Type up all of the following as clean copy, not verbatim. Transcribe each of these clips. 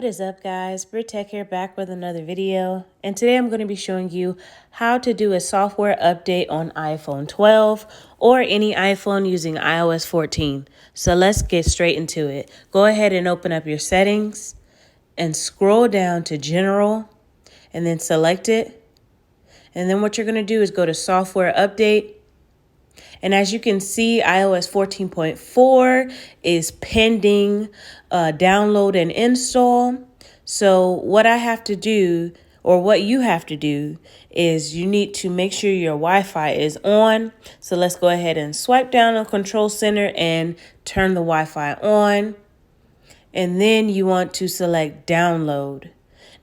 What is up, guys? Britt Tech here, back with another video, and today I'm going to be showing you how to do a software update on iPhone 12 or any iPhone using iOS 14. So let's get straight into it. Go ahead and open up your settings and scroll down to General and then select it. And then what you're going to do is go to Software Update. And as you can see, iOS 14.4 is pending download and install. So what I have to do, or what you have to do, is you need to make sure your Wi-Fi is on. So let's go ahead and swipe down on Control Center and turn the Wi-Fi on. And then you want to select download.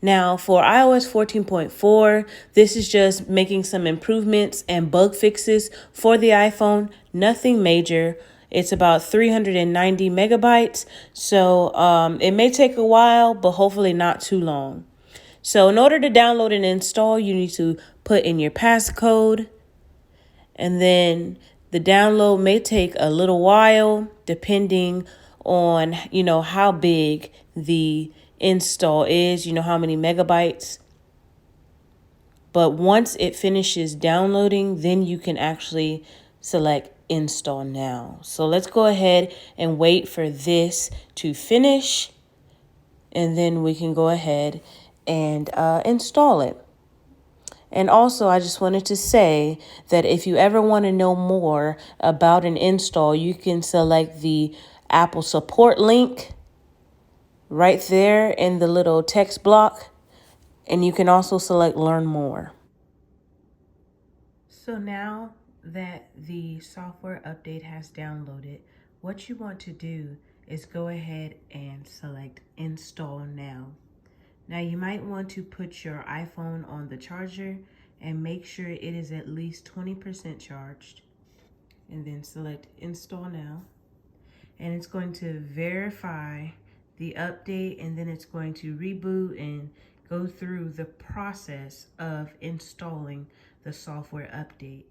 Now for iOS 14.4, this is just making some improvements and bug fixes for the iPhone, nothing major. It's about 390 megabytes, so it may take a while, but hopefully not too long. So in order to download and install, you need to put in your passcode, and then the download may take a little while depending on, how big the install is, how many megabytes. But once it finishes downloading, then you can actually select install now. So let's go ahead and wait for this to finish, and then we can go ahead and install it. And also, I just wanted to say that if you ever want to know more about an install, you can select the Apple support link right there in the little text block, and you can also select learn more. So now that the software update has downloaded, what you want to do is go ahead and select install now. Now you might want to put your iPhone on the charger and make sure it is at least 20% charged, and then select install now. And it's going to verify the update, and then it's going to reboot and go through the process of installing the software update.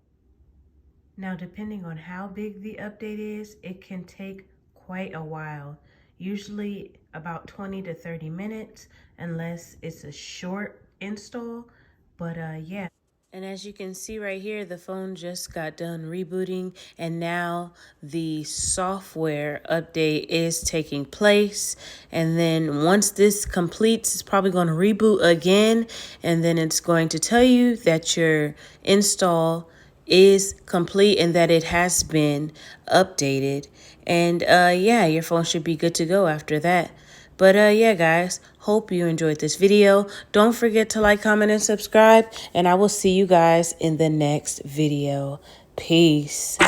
Now, depending on how big the update is, it can take quite a while, usually about 20 to 30 minutes, unless it's a short install. But yeah. And as you can see right here, the phone just got done rebooting, and now the software update is taking place. And then once this completes, it's probably going to reboot again, and then it's going to tell you that your install is complete and that it has been updated. And yeah, your phone should be good to go after that. But yeah, guys, hope you enjoyed this video. Don't forget to like, comment, and subscribe. And I will see you guys in the next video. Peace.